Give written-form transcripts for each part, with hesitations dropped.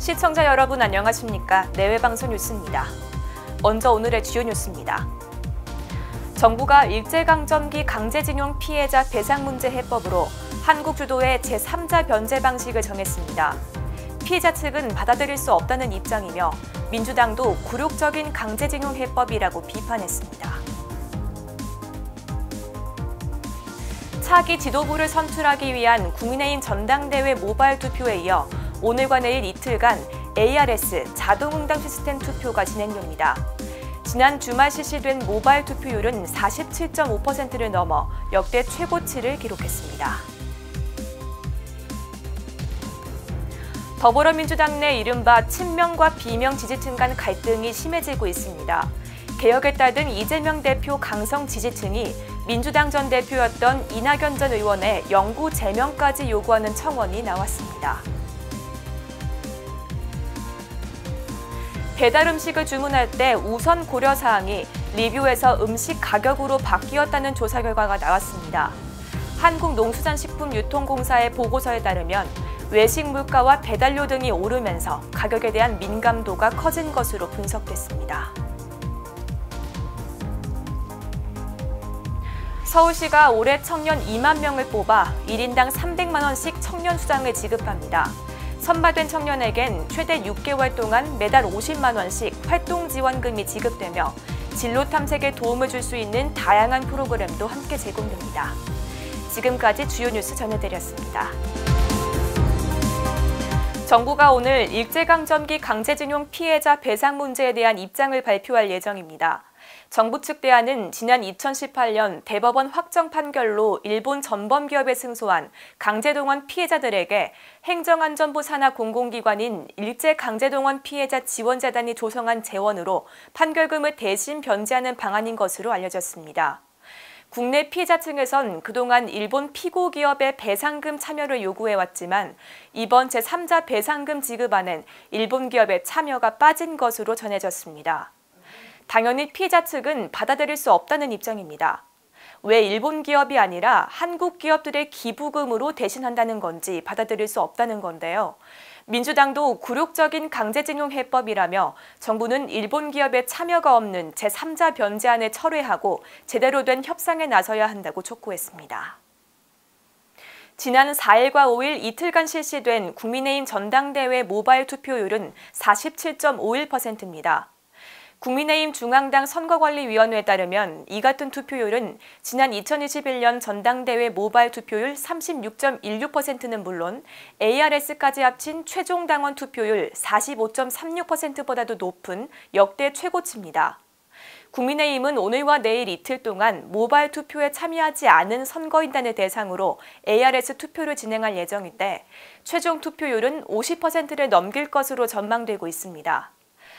시청자 여러분 안녕하십니까? 내외방송 뉴스입니다. 먼저 오늘의 주요 뉴스입니다. 정부가 일제강점기 강제징용 피해자 배상 문제 해법으로 한국 주도의 제3자 변제 방식을 정했습니다. 피해자 측은 받아들일 수 없다는 입장이며 민주당도 굴욕적인 강제징용 해법이라고 비판했습니다. 차기 지도부를 선출하기 위한 국민의힘 전당대회 모바일 투표에 이어 오늘과 내일 이틀간 ARS 자동응답 시스템 투표가 진행됩니다. 지난 주말 실시된 모바일 투표율은 47.5%를 넘어 역대 최고치를 기록했습니다. 더불어민주당 내 이른바 친명과 비명 지지층 간 갈등이 심해지고 있습니다. 개혁에 따른 이재명 대표 강성 지지층이 민주당 전 대표였던 이낙연 전 의원의 영구 제명까지 요구하는 청원이 나왔습니다. 배달 음식을 주문할 때 우선 고려 사항이 리뷰에서 음식 가격으로 바뀌었다는 조사 결과가 나왔습니다. 한국농수산식품유통공사의 보고서에 따르면 외식 물가와 배달료 등이 오르면서 가격에 대한 민감도가 커진 것으로 분석됐습니다. 서울시가 올해 청년 2만 명을 뽑아 1인당 300만 원씩 청년 수당을 지급합니다. 선발된 청년에겐 최대 6개월 동안 매달 50만 원씩 활동지원금이 지급되며 진로 탐색에 도움을 줄 수 있는 다양한 프로그램도 함께 제공됩니다. 지금까지 주요 뉴스 전해드렸습니다. 정부가 오늘 일제강점기 강제징용 피해자 배상 문제에 대한 입장을 발표할 예정입니다. 정부 측 대안은 지난 2018년 대법원 확정 판결로 일본 전범기업에 승소한 강제동원 피해자들에게 행정안전부 산하 공공기관인 일제강제동원 피해자 지원재단이 조성한 재원으로 판결금을 대신 변제하는 방안인 것으로 알려졌습니다. 국내 피해자층에선 그동안 일본 피고기업의 배상금 참여를 요구해왔지만 이번 제3자 배상금 지급안엔 일본 기업의 참여가 빠진 것으로 전해졌습니다. 당연히 피해자 측은 받아들일 수 없다는 입장입니다. 왜 일본 기업이 아니라 한국 기업들의 기부금으로 대신한다는 건지 받아들일 수 없다는 건데요. 민주당도 굴욕적인 강제징용 해법이라며 정부는 일본 기업의 참여가 없는 제3자 변제안을 철회하고 제대로 된 협상에 나서야 한다고 촉구했습니다. 지난 4일과 5일 이틀간 실시된 국민의힘 전당대회 모바일 투표율은 47.51%입니다. 국민의힘 중앙당 선거관리위원회에 따르면 이 같은 투표율은 지난 2021년 전당대회 모바일 투표율 36.16%는 물론 ARS까지 합친 최종 당원 투표율 45.36%보다도 높은 역대 최고치입니다. 국민의힘은 오늘과 내일 이틀 동안 모바일 투표에 참여하지 않은 선거인단을 대상으로 ARS 투표를 진행할 예정인데 최종 투표율은 50%를 넘길 것으로 전망되고 있습니다.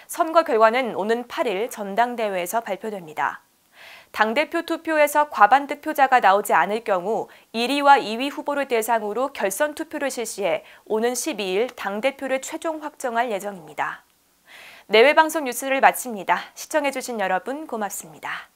선거 결과는 오는 8일 전당대회에서 발표됩니다. 당대표 투표에서 과반 득표자가 나오지 않을 경우 1위와 2위 후보를 대상으로 결선 투표를 실시해 오는 12일 당대표를 최종 확정할 예정입니다. 내외방송 뉴스를 마칩니다. 시청해주신 여러분 고맙습니다.